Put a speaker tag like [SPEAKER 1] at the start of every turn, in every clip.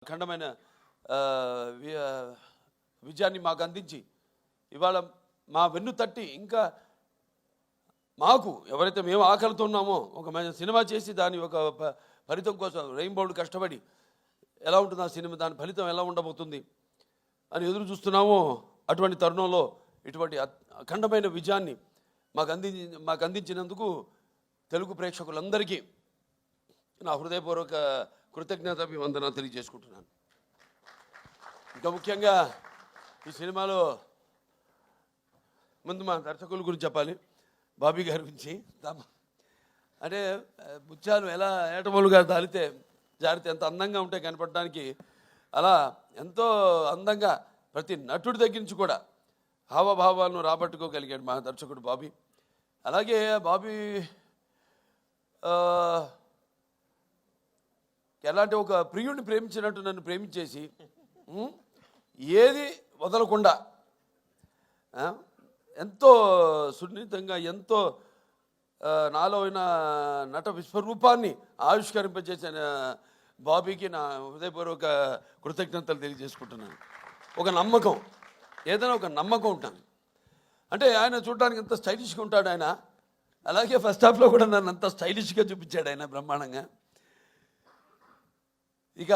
[SPEAKER 1] అఖండమైన విజయాన్ని మాకు అందించి ఇవాళ మా వెన్ను తట్టి ఇంకా మాకు ఎవరైతే మేము ఆకలితో ఉన్నామో ఒక సినిమా చేసి దాని ఒక ఫలితం కోసం రెయిన్బోర్డ్ కష్టపడి ఎలా ఉంటుంది ఆ సినిమా, దాని ఫలితం ఎలా ఉండబోతుంది అని ఎదురు చూస్తున్నామో అటువంటి తరుణంలో ఇటువంటి అఖండమైన విజయాన్ని మాకు అందించినందుకు తెలుగు ప్రేక్షకులందరికీ నా హృదయపూర్వక కృతజ్ఞతాభివందన తెలియజేసుకుంటున్నాను. ఇంకా ముఖ్యంగా ఈ సినిమాలో ముందు మా దర్శకుల గురించి చెప్పాలి. బాబీ గారి గురించి అంటే ముత్యాలు ఎలా ఏటమూలుగా జారితే ఎంత అందంగా ఉంటాయి కనపడడానికి, అలా ఎంతో అందంగా ప్రతి నటుడి దగ్గర నుంచి కూడా హావభావాలను రాబట్టుకోగలిగాడు మా దర్శకుడు బాబీ. అలాగే బాబీ ఎలాంటి ఒక ప్రియుడిని ప్రేమించినట్టు నన్ను ప్రేమించేసి ఏది వదలకుండా ఎంతో సున్నితంగా ఎంతో నాలో అయిన నట విశ్వరూపాన్ని ఆవిష్కరింపజేసిన బాబీకి నా హృదయపూర్వక కృతజ్ఞతలు తెలియజేసుకుంటున్నాను. ఒక నమ్మకం, ఏదైనా ఒక నమ్మకం ఉంటాను. అంటే ఆయన చూడడానికి ఎంత స్టైలిష్గా ఉంటాడు ఆయన, అలాగే ఫస్ట్ హాఫ్లో కూడా నన్ను అంత స్టైలిష్గా చూపించాడు ఆయన బ్రహ్మాండంగా. ఇక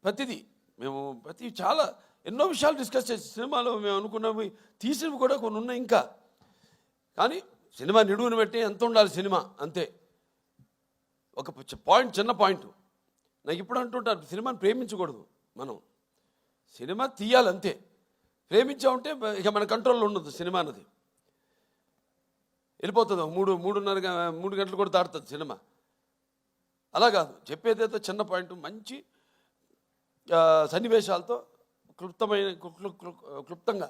[SPEAKER 1] ప్రతి చాలా ఎన్నో విషయాలు డిస్కస్ చేసి సినిమాలో మేము అనుకున్నవి తీసినవి కూడా కొన్ని ఉన్నాయి ఇంకా. కానీ సినిమా నిడువుని బట్టి ఎంత ఉండాలి సినిమా అంతే. ఒక చిన్న పాయింట్ నాకు ఇప్పుడు అంటుంటారు, సినిమాని ప్రేమించకూడదు, మనం సినిమా తీయాలి అంతే. ప్రేమించామంటే ఇక మన కంట్రోల్లో ఉండదు సినిమా అన్నది, వెళ్ళిపోతుంది. 3 గంటలు కూడా దాటుతుంది సినిమా. అలా కాదు, చెప్పేదైతే చిన్న పాయింట్ మంచి సన్నివేశాలతో క్లుప్తంగా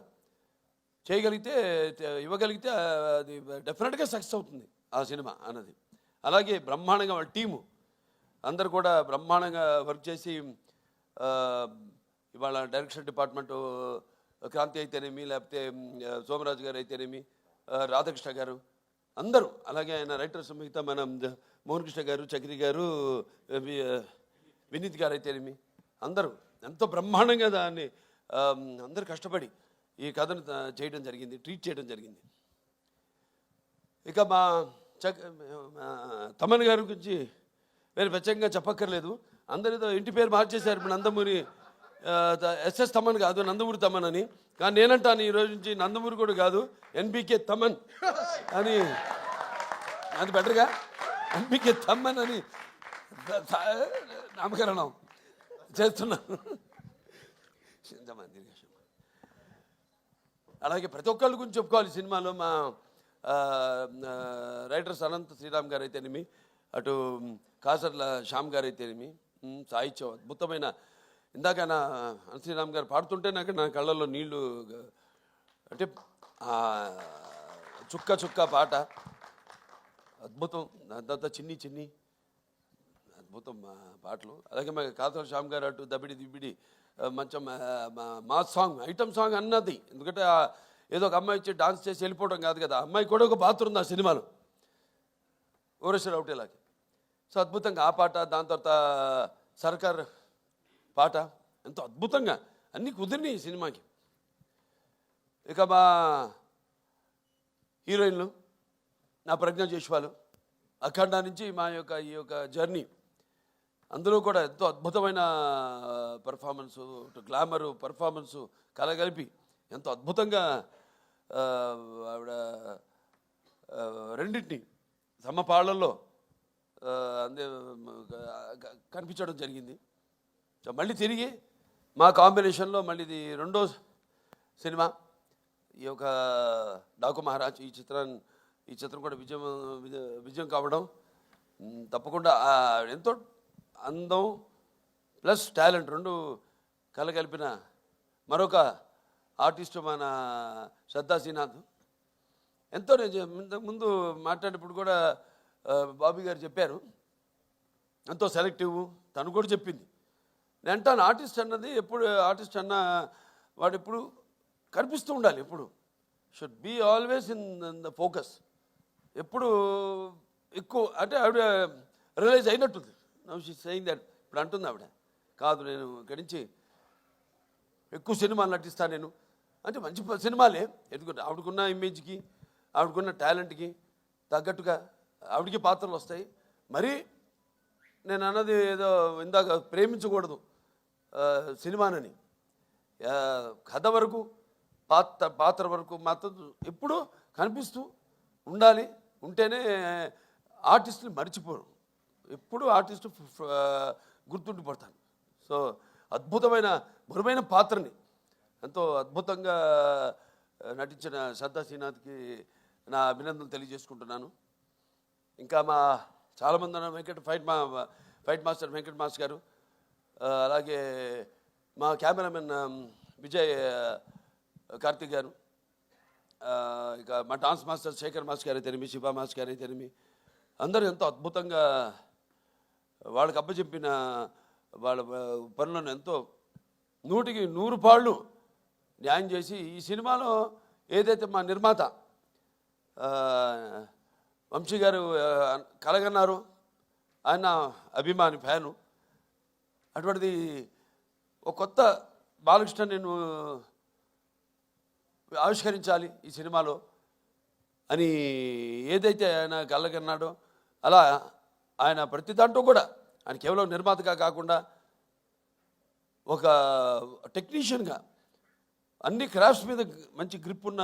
[SPEAKER 1] చేయగలిగితే ఇవ్వగలిగితే అది డెఫినెట్గా సక్సెస్ అవుతుంది ఆ సినిమా అన్నది. అలాగే బ్రహ్మాండంగా వాళ్ళ టీము అందరు కూడా బ్రహ్మాండంగా వర్క్ చేసి ఇవాళ డైరెక్షన్ డిపార్ట్మెంటు క్రాంతి అయితేనేమి, లేకపోతే సోమరాజు గారు అయితేనేమి, రాధాకృష్ణ గారు అందరూ, అలాగే ఆయన రైటర్స్ మిగతా మన మోహన్ కృష్ణ గారు, చక్రి గారు, వినీత్ గారు అయితేనేమి అందరూ ఎంతో బ్రహ్మాండంగా దాన్ని అందరూ కష్టపడి ఈ కథను చేయడం జరిగింది, ట్రీట్ చేయడం జరిగింది. ఇక మా తమన్ గారి గురించి వేరే ప్రత్యేకంగా చెప్పక్కర్లేదు. అందరితో ఇంటి పేరు మార్చేశారు. ఇప్పుడు నందమూరి ఎస్ఎస్ తమన్ కాదు, నందమూరి తమన్ అని. కానీ నేనంటాను ఈరోజు నుంచి నందమూరి కూడా కాదు, ఎన్బికే తమన్ అని, అది బెటర్గా ఎన్బికే తమన్ అని నామకరణం చేస్తున్నాను. అలాగే ప్రతి ఒక్కళ్ళ గురించి చెప్పుకోవాలి సినిమాలో. మా రైటర్స్ అనంత శ్రీరామ్ గారు అయితేనేమి, అటు కాసర్ల శ్యామ్ గారు అయితేనేమి, సాహిత్యం అద్భుతమైన. ఇందాక అనంత శ్రీరామ్ గారు పాడుతుంటే నా కళ్ళల్లో నీళ్లు, అంటే చుక్క పాట అద్భుతం. అంతా చిన్ని అద్భుతం పాటలు. అలాగే మా కాసర్ల శ్యామ్ గారు అటు దబిడి దిబిడి మంచి మా సాంగ్, ఐటమ్ సాంగ్ అన్నది. ఎందుకంటే ఏదో ఒక అమ్మాయి వచ్చి డాన్స్ చేసి వెళ్ళిపోవడం కాదు కదా, అమ్మాయి కూడా ఒక పాత్ర ఉంది ఆ సినిమాలో, ఓరేశ్వర అవుటేలాగే. సో అద్భుతంగా ఆ పాట, దాని తర్వాత సర్కార్ పాట ఎంతో అద్భుతంగా అన్నీ కుదిరినాయి ఈ సినిమాకి. ఇక మా హీరోయిన్లు నా ప్రజ్ఞ చేసేవాళ్ళు అఖండ నుంచి ఈ యొక్క జర్నీ, అందులో కూడా ఎంతో అద్భుతమైన పర్ఫార్మెన్సు, గ్లామరు పర్ఫార్మెన్సు కలగలిపి ఎంతో అద్భుతంగా ఆవిడ రెండింటిని సమపాళ్లలో కనిపించడం జరిగింది. మళ్ళీ తిరిగి మా కాంబినేషన్లో మళ్ళీ ఇది రెండో సినిమా ఈ యొక్క డాకు మహారాజ్. ఈ చిత్రం కూడా విజయం కావడం తప్పకుండా ఎంతో అందం ప్లస్ టాలెంట్ రెండు కలగలిపిన మరొక ఆర్టిస్టు మన శ్రద్ధా శ్రీనాథ్. ఎంతో నేను ముందు మాట్లాడేటప్పుడు కూడా బాబీ గారు చెప్పారు, ఎంతో సెలెక్టివ్. తను కూడా చెప్పింది. నేను అంటాను, ఆర్టిస్ట్ అన్నది ఆర్టిస్ట్ అన్న వాడు ఎప్పుడు కనిపిస్తూ ఉండాలి, ఎప్పుడు should be always in the focus. ఎప్పుడు ఎక్కువ అంటే ఆవిడ రియలైజ్ అయినట్టుంది. నౌ షీ సేయింగ్ దట్, ఇప్పుడు అంటుంది ఆవిడ కాదు, నేను ఇక్కడి నుంచి ఎక్కువ సినిమాలు నటిస్తాను నేను అంటే మంచి సినిమాలే. ఎందుకంటే ఆవిడకున్న ఇమేజ్కి, ఆవిడకున్న టాలెంట్కి తగ్గట్టుగా ఆవిడకి పాత్రలు వస్తాయి. మరి నేను అన్నది ఏదో ఇందాక ప్రేమించకూడదు సినిమానని, కథ వరకు పాత్ర వరకు మాత్రం ఎప్పుడూ కనిపిస్తూ ఉండాలి. ఉంటేనే ఆర్టిస్టుని మర్చిపోరు, ఎప్పుడూ ఆర్టిస్టు గుర్తుండిపోతాను. సో అద్భుతమైన మరువైన పాత్రని ఎంతో అద్భుతంగా నటించిన శ్రద్ధా శ్రీనాథ్కి నా అభినందనలు తెలియజేసుకుంటున్నాను. ఇంకా మా చాలామంది ఫైట్ మాస్టర్ వెంకట్ మాస్టర్ గారు, అలాగే మా కెమెరామెన్ విజయ్ కార్తిక్ గారు, ఇక మా డాన్స్ మాస్టర్ శేఖర్ మాస్టర్ గారు అయితేనేమి, శివ మాస్టర్ గారు అయితేనేమి, అందరూ ఎంతో అద్భుతంగా వాళ్ళకి అప్పచెప్పిన వాళ్ళ పనులను ఎంతో 100కి 100 పాళ్ళు న్యాయం చేసి ఈ సినిమాలో ఏదైతే మా నిర్మాత వంశీ గారు కలగన్నారు, ఆయన అభిమాని ఫ్యాను, అటువంటిది ఒక కొత్త బాలకృష్ణ నేను ఆవిష్కరించాలి ఈ సినిమాలో అని ఏదైతే ఆయన కలగన్నాడో అలా ఆయన ప్రతి దాంట్లో కూడా ఆయన కేవలం నిర్మాతగా కాకుండా ఒక టెక్నీషియన్గా అన్ని క్రాఫ్ట్స్ మీద మంచి గ్రిప్ ఉన్న